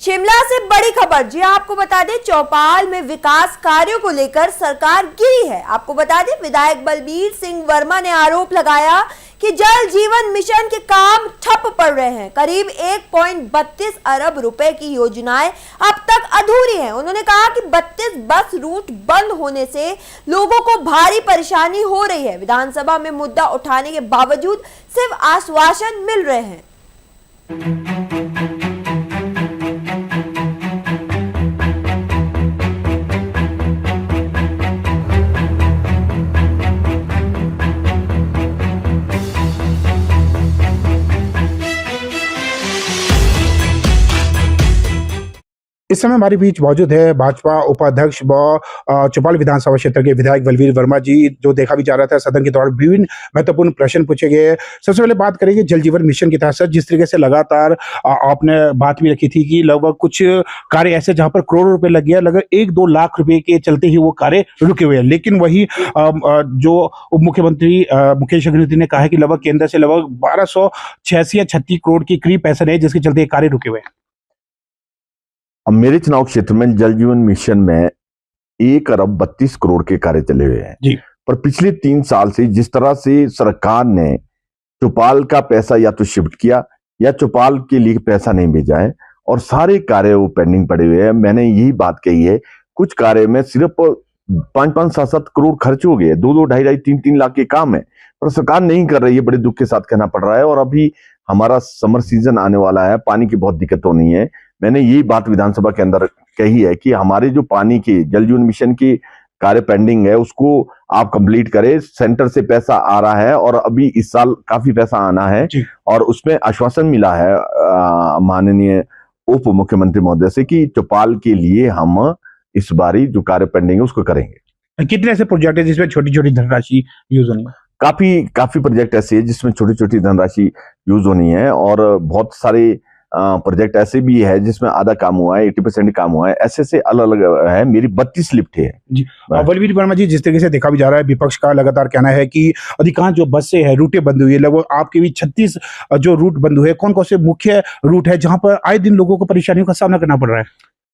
शिमला से बड़ी खबर। जी आपको बता दें, चौपाल में विकास कार्यों को लेकर सरकार गिरी है। आपको बता दें, विधायक बलबीर सिंह वर्मा ने आरोप लगाया कि जल जीवन मिशन के काम ठप पड़ रहे हैं। करीब 1.32 अरब रुपए की योजनाएं अब तक अधूरी हैं। उन्होंने कहा कि 32 बस रूट बंद होने से लोगों को भारी परेशानी हो रही है। विधानसभा में मुद्दा उठाने के बावजूद सिर्फ आश्वासन मिल रहे हैं। इस समय हमारे बीच मौजूद है भाजपा उपाध्यक्ष व चौपाल विधानसभा क्षेत्र के विधायक बलबीर वर्मा जी। जो देखा भी जा रहा था, सदन के दौरान विभिन्न महत्वपूर्ण प्रश्न पूछे गए। सबसे पहले बात करेंगे जल जीवन मिशन के तहत। जिस तरीके से लगातार आपने बात भी रखी थी कि लगभग कुछ कार्य ऐसे जहां पर करोड़ों रुपए लग गया, लगभग 1-2 लाख रुपए के चलते ही वो कार्य रुके हुए हैं। लेकिन वही जो उप मुख्यमंत्री मुकेश अग्निहोत्री ने कहा है कि लगभग केंद्र से लगभग 1286 या 36 करोड़ की करीब पैसा है, जिसके चलते कार्य रुके हुए हैं। अब मेरे चुनाव क्षेत्र में जल जीवन मिशन में 1 अरब 32 करोड़ के कार्य चले हुए हैं जी। पर पिछले 3 साल से जिस तरह से सरकार ने चौपाल का पैसा या तो शिफ्ट किया या चौपाल के लिए पैसा नहीं भेजा है और सारे कार्य वो पेंडिंग पड़े हुए हैं। मैंने यही बात कही है, कुछ कार्य में सिर्फ 5-5, 7-7 करोड़ खर्च हो गए, 2-2, 2.5, 3-3 लाख के काम है, पर सरकार नहीं कर रही है। बड़े दुख के साथ कहना पड़ रहा है। और अभी हमारा समर सीजन आने वाला है, पानी की बहुत दिक्कत होनी है। मैंने यही बात विधानसभा के अंदर कही है कि हमारे जो पानी के जल जीवन मिशन की कार्य पेंडिंग है उसको आप कंप्लीट करें। सेंटर से पैसा आ रहा है और अभी इस साल काफी पैसा आना है और उसमें आश्वासन मिला है माननीय उप मुख्यमंत्री महोदय से कि चौपाल के लिए हम इस बारी जो कार्य पेंडिंग है उसको करेंगे। कितने ऐसे प्रोजेक्ट है जिसमें छोटी छोटी धनराशि यूज होनी है? काफी प्रोजेक्ट ऐसे है जिसमें छोटी छोटी धनराशि यूज होनी है और बहुत सारे प्रोजेक्ट ऐसे भी है जिसमें आधा काम हुआ है, 80% काम हुआ है। ऐसे से अलग अलग है। मेरी 32 लिफ्ट है जी। बलबीर वर्मा जी, जिस तरीके से देखा भी जा रहा है, विपक्ष का लगातार कहना है कि अधिकांश जो बसें हैं रूटें बंद हुई है। लगभग आपके भी 36 जो रूट बंद हुए। कौन कौन से मुख्य रूट है जहां पर आए दिन लोगों को परेशानियों का सामना करना पड़ रहा है?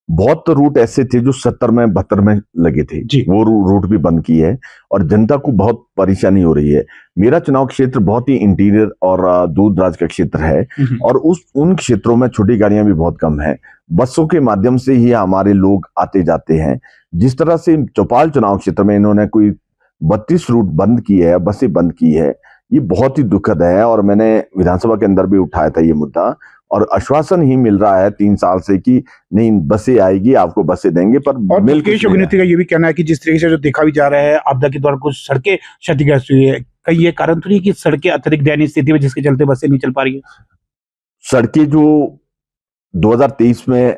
बहुत रूट ऐसे थे जो 70 में 72 में लगे थे जी। वो रूट भी बंद किए है और जनता को बहुत परेशानी हो रही है। मेरा चुनाव क्षेत्र बहुत ही इंटीरियर और दूर दराज का क्षेत्र है और उन क्षेत्रों में छोटी गाड़ियां भी बहुत कम है। बसों के माध्यम से ही हमारे लोग आते जाते हैं। जिस तरह से चौपाल चुनाव क्षेत्र में इन्होंने कोई 32 रूट बंद किए है, बसें बंद की है, ये बहुत ही दुखद है। और मैंने विधानसभा के अंदर भी उठाया था ये मुद्दा और आश्वासन ही मिल रहा है 3 साल से कि नहीं बसें आएगी, आपको बसें देंगे। पर मुकेश अग्निहोत्री का ये भी कहना है कि जिस तरीके से जो देखा भी जा रहा है, आपदा के दौरान कुछ सड़कें क्षतिग्रस्त हुई है। कहीं ये कारण तो नहीं कि सड़कें अत्यधिक दयनीय स्थिति में जिसके चलते बसें नहीं चल पा रही है? सड़कें जो 2023 में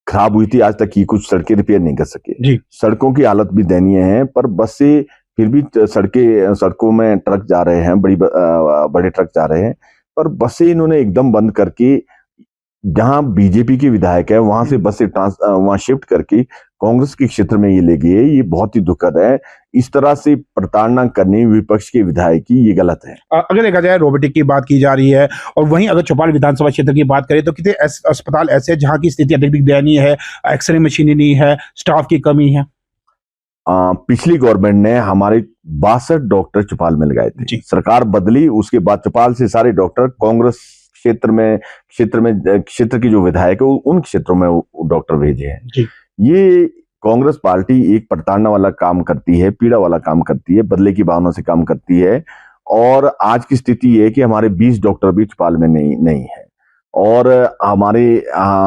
खराब हुई थी, आज तक की कुछ सड़कें रिपेयर नहीं कर सके। सड़कों की हालत भी दयनीय है पर बसें फिर भी सड़कों में ट्रक जा रहे हैं, बड़े ट्रक जा रहे हैं, पर बसें इन्होंने एकदम बंद करके जहां बीजेपी के विधायक है वहां से बसें वहां शिफ्ट करके कांग्रेस के क्षेत्र में ये ले गए। ये बहुत ही दुखद है। इस तरह से प्रताड़ना करनी विपक्ष के विधायक की ये गलत है। अगर देखा जाए रोबोटिक की बात की जा रही है और वहीं अगर चौपाल विधानसभा क्षेत्र की बात करें तो कितने अस्पताल ऐसे जहां की स्थिति अत्यधिक दयनीय है, एक्सरे मशीनें नहीं है, स्टाफ की कमी है। पिछली गवर्नमेंट ने हमारे 62 डॉक्टर चौपाल में लगाए थे। सरकार बदली, उसके बाद चौपाल से सारे डॉक्टर कांग्रेस क्षेत्र की जो विधायक है उन क्षेत्रों में डॉक्टर भेजे हैं। ये कांग्रेस पार्टी एक प्रताड़ना वाला काम करती है, पीड़ा वाला काम करती है, बदले की भावना से काम करती है। और आज की स्थिति ये है कि हमारे 20 डॉक्टर भी चौपाल में नहीं है। और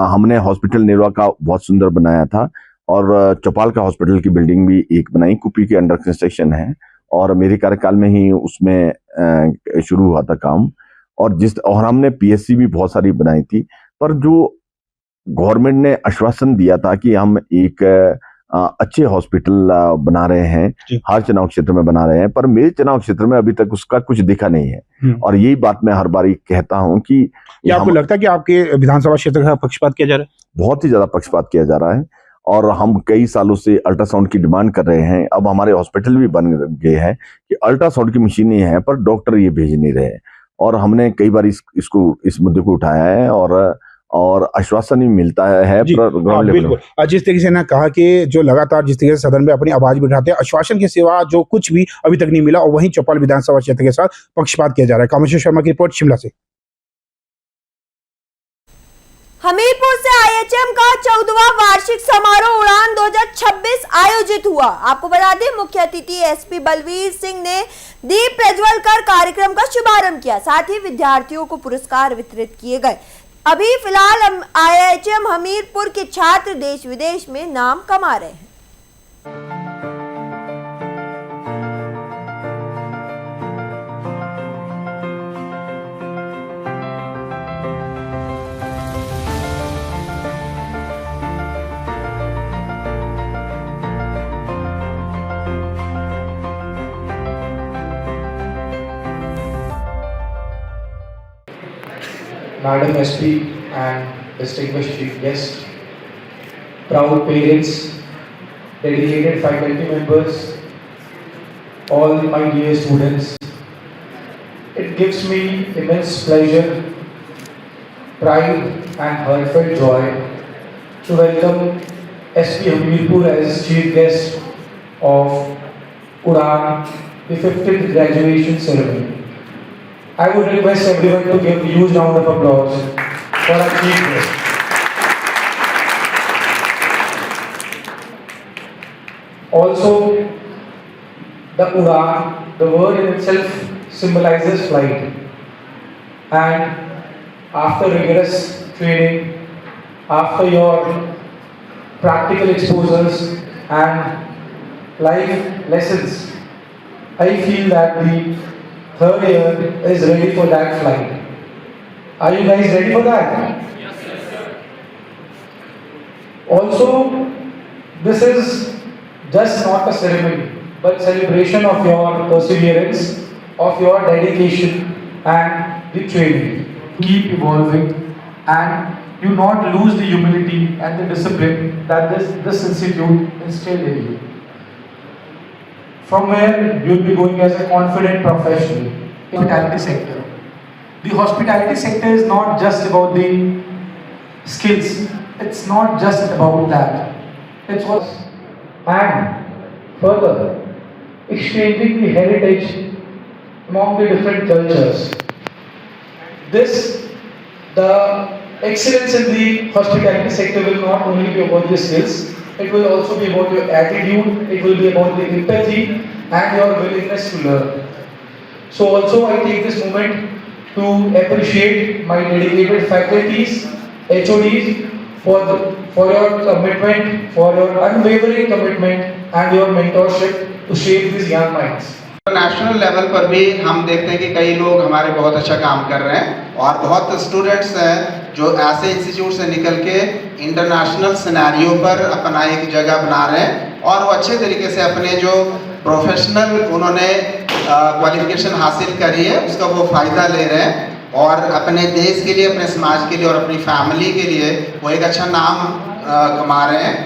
हमने हॉस्पिटल नेरवा का बहुत सुंदर बनाया था और चौपाल का हॉस्पिटल की बिल्डिंग भी एक बनाई, कुपी के अंडर कंस्ट्रक्शन है और मेरे कार्यकाल में ही उसमें शुरू हुआ था काम। और हमने पीएससी भी बहुत सारी बनाई थी। पर जो गवर्नमेंट ने आश्वासन दिया था कि हम एक अच्छे हॉस्पिटल बना रहे हैं, हर चुनाव क्षेत्र में बना रहे हैं, पर मेरे चुनाव क्षेत्र में अभी तक उसका कुछ दिखा नहीं है। और यही बात मैं हर बारी कहता हूं कि आपको लगता है कि आपके विधानसभा क्षेत्र का पक्षपात किया जा रहा है? बहुत ही ज्यादा पक्षपात किया जा रहा है और हम कई सालों से अल्ट्रासाउंड की डिमांड कर रहे हैं। अब हमारे हॉस्पिटल भी बन गए हैं कि अल्ट्रासाउंड की मशीनें हैं पर डॉक्टर ये भेज नहीं रहे। और हमने कई बार इस मुद्दे को उठाया है और और आश्वासन भी मिलता है जी, ग्राउंड लेवल बिल्कुल। जिस तरीके से ना कहा कि जो लगातार जिस तरीके से सदन में अपनी आवाज भी उठाते हैं, आश्वासन के सिवा जो कुछ भी अभी तक नहीं मिला, और वहीं चौपाल विधानसभा क्षेत्र के साथ पक्षपात किया जा रहा है। कामेश्वर शर्मा की रिपोर्ट शिमला से। हमीरपुर से आईएचएम का 14वां वार्षिक समारोह उड़ान 2026 आयोजित हुआ। आपको बता दें, मुख्य अतिथि एसपी बलवीर सिंह ने दीप प्रज्वल कर कार्यक्रम का शुभारंभ किया। साथ ही विद्यार्थियों को पुरस्कार वितरित किए गए। अभी फिलहाल आईएचएम हमीरपुर के छात्र देश विदेश में नाम कमा रहे हैं। Madam SP and distinguished chief guests, proud parents, dedicated faculty members, all my dear students, it gives me immense pleasure, pride and heartfelt joy to welcome SP Hamirpur as chief guest of Udan, the 15th graduation ceremony. I would request everyone to give a huge round of applause for our chief guest. Also, the Udan, the word in itself symbolizes flight. And after rigorous training, after your practical exposures and life lessons, I feel that the third year is ready for that flight. Are you guys ready for that? Yes, sir. Also, this is just not a ceremony, but celebration of your perseverance, of your dedication and the training. Keep evolving and you not lose the humility and the discipline that this institute instilled in you. From where you'll be going as a confident professional in the hospitality sector. The hospitality sector is not just about the skills. It's not just about that. It's what and further exchanging the heritage among the different cultures. The excellence in the hospitality sector will not only be about the skills. It will also be about your attitude, it will be about the empathy and your willingness to learn. So also I take this moment to appreciate my dedicated faculties, HODs for your commitment, for your unwavering commitment and your mentorship to shape these young minds. National level पर भी हम देखते हैं कि कई लोग हमारे बहुत अच्छा काम कर रहे हैं और बहुत स्टूडेंट्स हैं जो ऐसे इंस्टीट्यूट से निकल के इंटरनेशनल सिनेरियो पर अपना एक जगह बना रहे हैं और वो अच्छे तरीके से अपने जो प्रोफेशनल उन्होंने क्वालिफिकेशन हासिल करी है उसका वो फ़ायदा ले रहे हैं और अपने देश के लिए, अपने समाज के लिए और अपनी फैमिली के लिए वो एक अच्छा नाम कमा रहे हैं।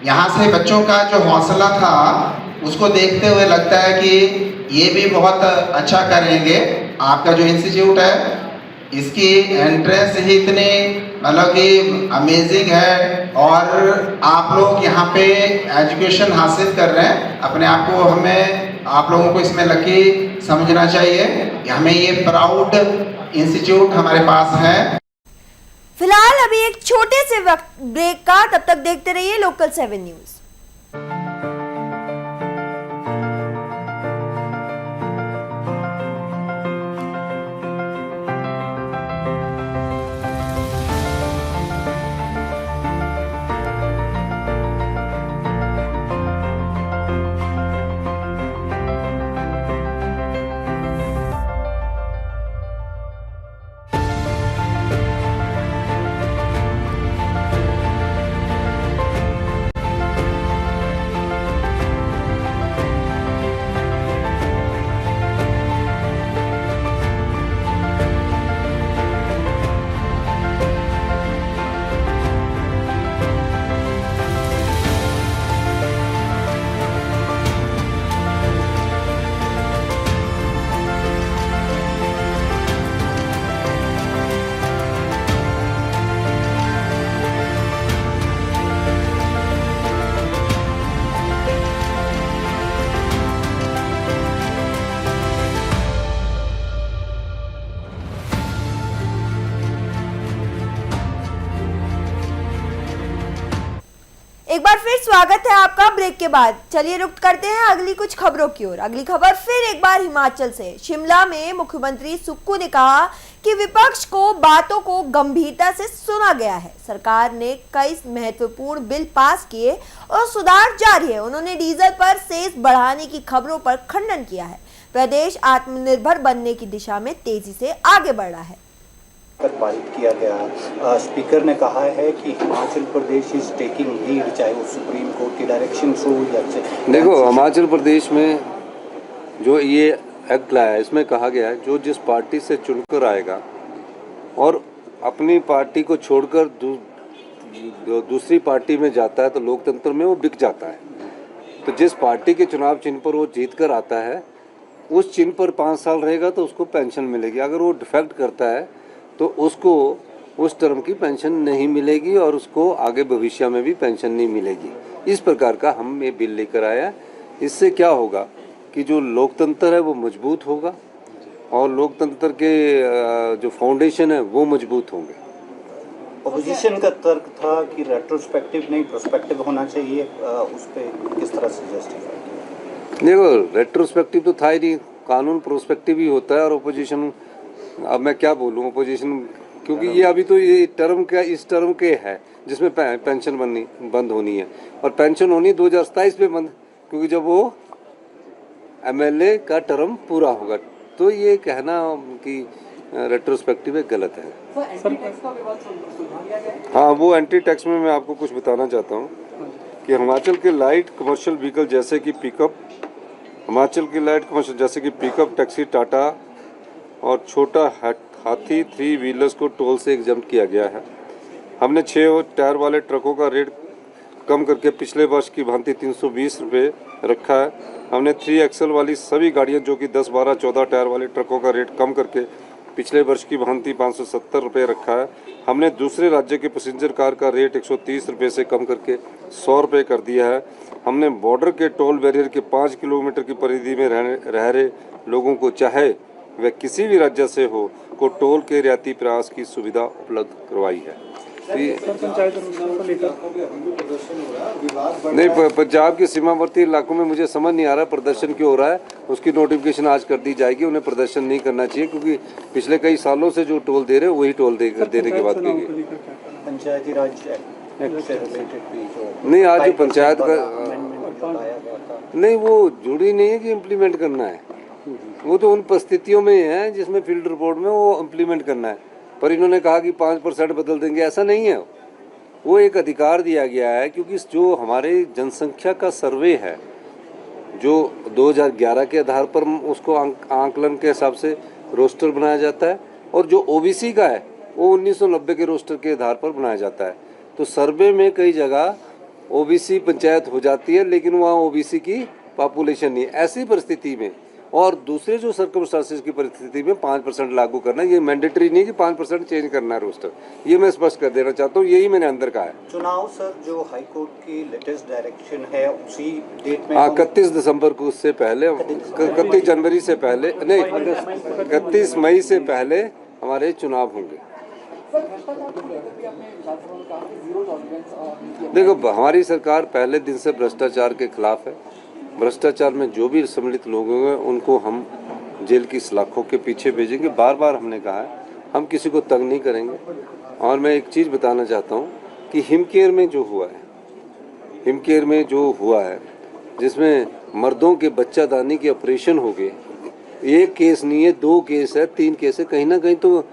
यहाँ से बच्चों का जो हौसला था उसको देखते हुए लगता है कि ये भी बहुत अच्छा करेंगे। आपका जो इंस्टीट्यूट है इसकी एंट्रेंस ही इतनी मतलब कि अमेजिंग है और आप लोग यहाँ पे एजुकेशन हासिल कर रहे हैं। अपने आप को आप लोगों को इसमें लकी समझना चाहिए। हमें ये प्राउड इंस्टीट्यूट हमारे पास है। फिलहाल अभी एक छोटे से वक्त ब्रेक का, तब तक देखते रहिए लोकल 7 न्यूज। एक बार फिर स्वागत है आपका ब्रेक के बाद। चलिए रुक करते हैं अगली कुछ खबरों की ओर। अगली खबर फिर एक बार हिमाचल से। शिमला में मुख्यमंत्री सुक्खू ने कहा कि विपक्ष को बातों को गंभीरता से सुना गया है। सरकार ने कई महत्वपूर्ण बिल पास किए और सुधार जारी है। उन्होंने डीजल पर सेस बढ़ाने की खबरों पर खंडन किया है। प्रदेश आत्मनिर्भर बनने की दिशा में तेजी से आगे बढ़ रहा है। पारित किया गया। स्पीकर ने कहा है कि Himachal Pradesh is taking lead, चाहे वो सुप्रीम कोर्ट की डायरेक्शन हो या देखो, हिमाचल प्रदेश में जो ये एक्ट लाया है, इसमें कहा गया है जो जिस पार्टी से चुनकर आएगा और अपनी पार्टी को छोड़कर दूसरी पार्टी में जाता है तो लोकतंत्र में वो बिक जाता है। तो जिस पार्टी के चुनाव चिन्ह पर वो जीत कर आता है, उस चिन्ह पर 5 साल रहेगा तो उसको पेंशन मिलेगी। अगर वो डिफेक्ट करता है तो उसको उस टर्म की पेंशन नहीं मिलेगी और उसको आगे भविष्य में भी पेंशन नहीं मिलेगी। इस प्रकार का हम ये बिल लेकर आया। इससे क्या होगा कि जो लोकतंत्र है वो मजबूत होगा और लोकतंत्र के जो फाउंडेशन है वो मजबूत होंगे। ऑपोजिशन का तर्क था कि रेट्रोस्पेक्टिव नहीं प्रोस्पेक्टिव होना चाहिए, उस पर किस तरह से जस्टिफाई किया? देखो, रेट्रोस्पेक्टिव तो था ही नहीं, कानून प्रोस्पेक्टिव ही होता है। और ऑपोजिशन, अब मैं क्या बोलूँ ऑपोजिशन, क्योंकि ये अभी तो ये टर्म का इस टर्म के है जिसमें पेंशन बंद होनी है और पेंशन होनी 2027 में बंद, क्योंकि जब वो एमएलए का टर्म पूरा होगा। तो ये कहना कि रेट्रोस्पेक्टिव है गलत है। हाँ, वो एंटी टैक्स में मैं आपको कुछ बताना चाहता हूँ कि हिमाचल के लाइट कमर्शियल व्हीकल जैसे कि पिकअप, हिमाचल की लाइट कमर्शियल जैसे कि पिकअप, टैक्सी, टाटा और छोटा हाथी 3 व्हीलर्स को टोल से एग्जम्प्ट किया गया है। हमने 6 टायर वाले ट्रकों का रेट कम करके पिछले वर्ष की भांति 320 रुपये रखा है। हमने 3 एक्सल वाली सभी गाड़ियां जो कि 10, 12, 14 टायर वाले ट्रकों का रेट कम करके पिछले वर्ष की भांति 570 रुपये रखा है। हमने दूसरे राज्य के पैसेंजर कार का रेट 130 रुपये से कम करके 100 रुपये कर दिया है। हमने बॉर्डर के टोल बैरियर के 5 किलोमीटर की परिधि में रह रहे लोगों को, चाहे वह किसी भी राज्य से हो, को टोल के रियायती प्रयास की सुविधा उपलब्ध करवाई है। नहीं, पंजाब के सीमावर्ती इलाकों में मुझे समझ नहीं आ रहा प्रदर्शन क्यों हो रहा है। उसकी नोटिफिकेशन आज कर दी जाएगी। उन्हें प्रदर्शन नहीं करना चाहिए क्योंकि पिछले कई सालों से जो टोल दे रहे हैं वही टोल देने की बात की गई। पंचायती राज नहीं, आज जो पंचायत का नहीं, वो जुड़ी नहीं है कि इम्प्लीमेंट करना है। वो तो उन परिस्थितियों में है जिसमें फील्ड रिपोर्ट में वो इम्प्लीमेंट करना है। पर इन्होंने कहा कि 5% बदल देंगे, ऐसा नहीं है। वो एक अधिकार दिया गया है क्योंकि जो हमारे जनसंख्या का सर्वे है जो 2011 के आधार पर उसको आंकलन के हिसाब से रोस्टर बनाया जाता है और जो ओबीसी का है वो 1990 के रोस्टर के आधार पर बनाया जाता है। तो सर्वे में कई जगह ओबीसी पंचायत हो जाती है लेकिन वहाँ ओबीसी की पॉपुलेशन नहीं। ऐसी परिस्थिति में और दूसरे जो सर्कमस्टांसेस की परिस्थिति में 5% लागू करना, ये मैंडेटरी नहीं कि 5% चेंज करना है रोस्टर। ये मैं स्पष्ट कर देना चाहता हूँ, यही मैंने अंदर कहा है। चुनाव सर जो हाई कोर्ट की लेटेस्ट डायरेक्शन है उसी डेट में, हाँ, 31 दिसंबर को, उससे पहले 31 जनवरी से पहले नहीं, 31 मई से पहले हमारे चुनाव होंगे। देखो, हमारी सरकार पहले दिन से भ्रष्टाचार के खिलाफ है। भ्रष्टाचार में जो भी सम्मिलित लोग होंगे उनको हम जेल की सलाखों के पीछे भेजेंगे। बार बार हमने कहा है हम किसी को तंग नहीं करेंगे। और मैं एक चीज़ बताना चाहता हूँ कि हिमकेयर में जो हुआ है, हिमकेयर में जो हुआ है जिसमें मर्दों के बच्चादानी के ऑपरेशन हो गए, एक केस नहीं है, 2 केस है, 3 केस है। कहीं ना कहीं तो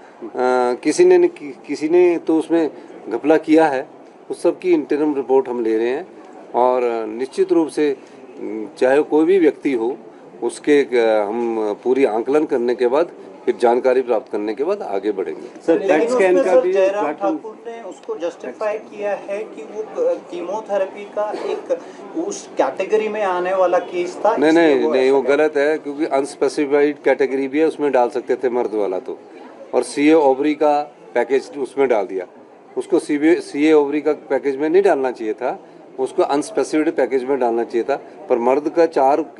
किसी ने तो उसमें घपला किया है। उस सब की इंटरम रिपोर्ट हम ले रहे हैं और निश्चित रूप से चाहे कोई भी व्यक्ति हो उसके हम पूरी आंकलन करने के बाद फिर जानकारी प्राप्त करने के बाद आगे बढ़ेंगे। सर जयराम ठाकुर ने उसको जस्टिफाई किया है कि वो कीमोथेरेपी का एक उस कैटेगरी में आने वाला केस था। नहीं, वो गलत है क्योंकि अनस्पेसिफाइड कैटेगरी भी है, उसमें डाल सकते थे मर्द वाला तो। और सीए ओवरी का पैकेज उसमें डाल दिया। उसको सीए ओवरी का पैकेज में नहीं डालना चाहिए था, उसको अनस्पेसिफाइड पैकेज में डालना चाहिए था। पर मर्द का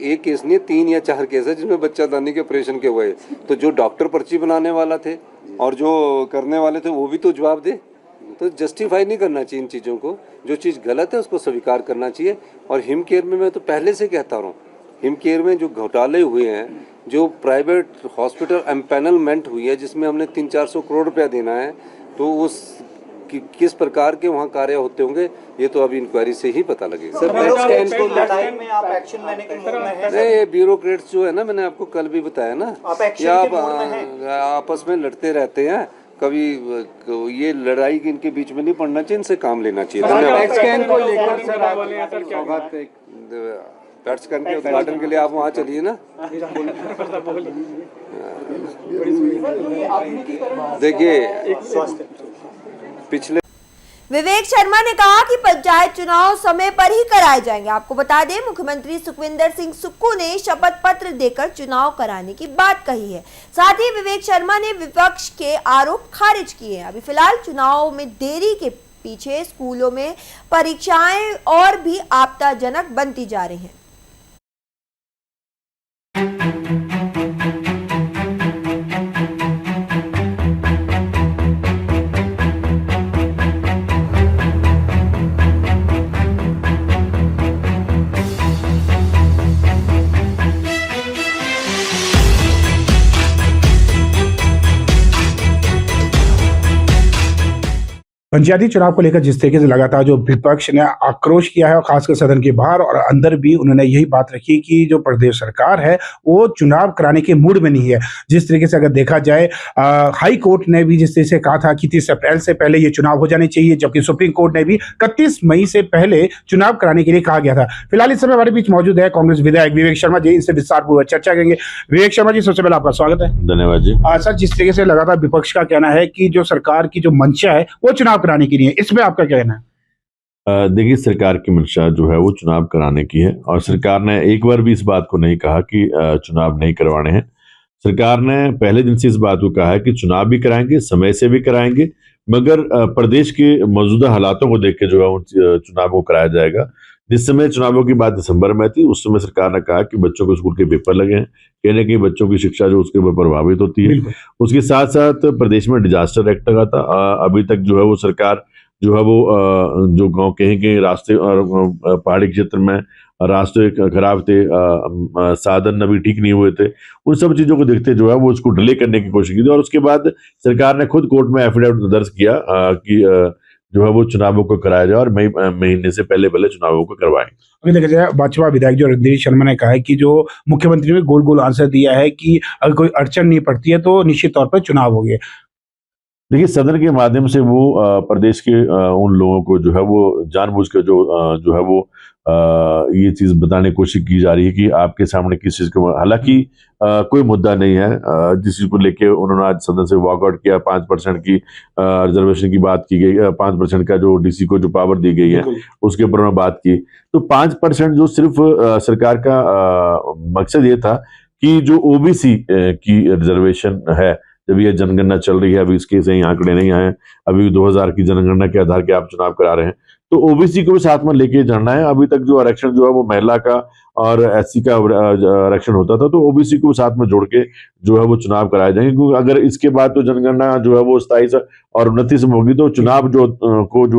1 केस नहीं, 3 या 4 केस है जिसमें बच्चादानी के ऑपरेशन के हुए। तो जो डॉक्टर पर्ची बनाने वाला थे और जो करने वाले थे वो भी तो जवाब दे। तो जस्टिफाई नहीं करना चाहिए इन चीज़ों को। जो चीज़ गलत है उसको स्वीकार करना चाहिए। और हिम केयर में मैं तो पहले से कहता रहा हूँ, हिम केयर में जो घोटाले हुए हैं, जो प्राइवेट हॉस्पिटल एम्पैनलमेंट हुई है जिसमें हमने 300-400 करोड़ रुपया देना है, तो उस किस प्रकार के वहाँ कार्य होते होंगे ये तो अभी इंक्वायरी से ही पता लगेगा। लड़ाई में आप एक्शन लेने के मूड में हैं? नहीं, ब्यूरोक्रेट्स जो है ना, मैंने आपको कल भी बताया ना, आप एक्शन ये के मूड में हैं? आपस में लड़ते रहते हैं, कभी ये लड़ाई इनके बीच में नहीं पड़ना चाहिए, इनसे काम लेना चाहिए। पैट स्कैन को लेकर सर पैट स्कैन के उद्घाटन के लिए आप वहाँ चलिए ना। देखिए, पिछले विवेक शर्मा ने कहा कि पंचायत चुनाव समय पर ही कराए जाएंगे। आपको बता दें, मुख्यमंत्री सुखविंदर सिंह सुक्खू ने शपथ पत्र देकर चुनाव कराने की बात कही है। साथ ही विवेक शर्मा ने विपक्ष के आरोप खारिज किए हैं। अभी फिलहाल चुनाव में देरी के पीछे स्कूलों में परीक्षाएं और भी आपत्तिजनक बनती जा रही हैं। पंचायती चुनाव को लेकर जिस तरीके से लगातार जो विपक्ष ने आक्रोश किया है और खासकर सदन के बाहर और अंदर भी उन्होंने यही बात रखी कि जो प्रदेश सरकार है वो चुनाव कराने के मूड में नहीं है। जिस तरीके से अगर देखा जाए, हाई कोर्ट ने भी जिस तरीके से कहा था कि 30 अप्रैल से पहले ये चुनाव हो जाने चाहिए, जबकि सुप्रीम कोर्ट ने भी 31 मई से पहले चुनाव कराने के लिए कहा गया था। फिलहाल इस समय हमारे बीच मौजूद है कांग्रेस विधायक विवेक शर्मा जी, इनसे विस्तारपूर्वक चर्चा करेंगे। विवेक शर्मा जी, सबसे पहले आपका स्वागत है। धन्यवाद जी। सर, जिस तरीके से लगातार विपक्ष का कहना है कि जो सरकार की जो मंशा है वो चुनाव कराने की नहीं है, इसमें आपका क्या कहना है? देखिए, सरकार की मंशा जो है वो चुनाव कराने की है और सरकार ने एक बार भी इस बात को नहीं कहा कि चुनाव नहीं करवाने हैं। सरकार ने पहले दिन से इस बात को कहा है कि चुनाव भी कराएंगे, समय से भी कराएंगे, मगर प्रदेश के मौजूदा हालातों को देख के जो है उन चुनाव को कराया जाएगा। जिस समय चुनावों की बात दिसंबर में थी, उस समय सरकार ने कहा कि बच्चों को स्कूल के पेपर लगे हैं, कहीं ना कहीं बच्चों की शिक्षा जो उसके ऊपर प्रभावित होती है। उसके साथ साथ प्रदेश में डिजास्टर एक्ट लगा था। अभी तक जो है वो सरकार जो है वो जो गांव कहीं रास्ते और पहाड़ी क्षेत्र में रास्ते खराब थे, साधन अभी ठीक नहीं हुए थे, उन सब चीजों को देखते जो है वो उसको डिले करने की कोशिश की थी। और उसके बाद सरकार ने खुद कोर्ट में एफिडेविट दर्ज किया कि जो है वो चुनावों को कराया जाए और मई महीने से पहले चुनावों को करवाएं। अभी देखा जाए, भाजपा विधायक जो रणधीर शर्मा ने कहा है कि जो मुख्यमंत्री ने गोल गोल आंसर दिया है कि अगर कोई अड़चन नहीं पड़ती है तो निश्चित तौर पर चुनाव होंगे। देखिए, सदन के माध्यम से वो प्रदेश के उन लोगों को जो है वो जानबूझ के जो है वो ये चीज बताने की कोशिश की जा रही है कि आपके सामने किस चीज को, हालांकि कोई मुद्दा नहीं है जिस चीज को लेके उन्होंने आज सदन से वॉकआउट किया। 5% की रिजर्वेशन की बात की गई, 5% का जो डीसी को जो पावर दी गई है उसके ऊपर उन्होंने बात की। तो 5% जो सिर्फ सरकार का मकसद ये था कि जो ओबीसी की रिजर्वेशन है, जब ये जनगणना चल रही है, अभी इसके सही आंकड़े नहीं आए, अभी 2000 की जनगणना के आधार के आप चुनाव करा रहे हैं, तो ओबीसी को भी साथ में लेके जाना है। अभी तक जो आरक्षण जो है वो महिला का और एससी का आरक्षण होता था, तो ओबीसी को साथ में जोड़ के जो है वो चुनाव कराए जाएंगे। क्योंकि अगर इसके बाद तो जनगणना जो है वो 27 और 29 में होगी, तो चुनाव जो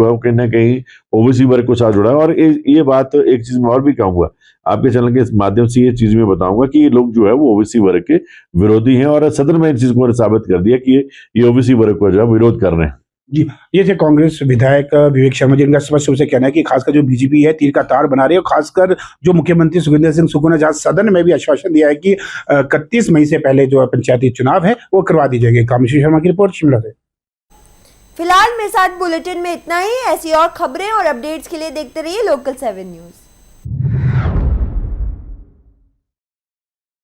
है वो कहीं ना कहीं ओबीसी वर्ग को साथ जोड़ा है। और ये बात एक चीज में और भी कहूंगा, आपके चैनल के माध्यम से ये चीज मैं बताऊंगा कि ये लोग जो है वो ओबीसी वर्ग के विरोधी हैं और सदन में इन चीज को साबित कर दिया कि ये ओबीसी वर्ग को जो है विरोध कर रहे हैं। जी, ये थे कांग्रेस विधायक विवेक शर्मा जी। इनका स्पष्ट रूप से कहना है कि खासकर जो बीजेपी है तीर का तार बना रही है, और खासकर जो मुख्यमंत्री सुखविंदर सिंह सुक्खू ने जहां सदन में भी आश्वासन दिया है कि 31 मई से पहले जो पंचायती चुनाव है वो करवा दी जाएगी। कामेश्वर शर्मा की रिपोर्ट, शिमला से। फिलहाल मेरे साथ बुलेटिन में इतना ही। ऐसी और खबरें और अपडेट्स के लिए देखते रहिए लोकल 7 न्यूज।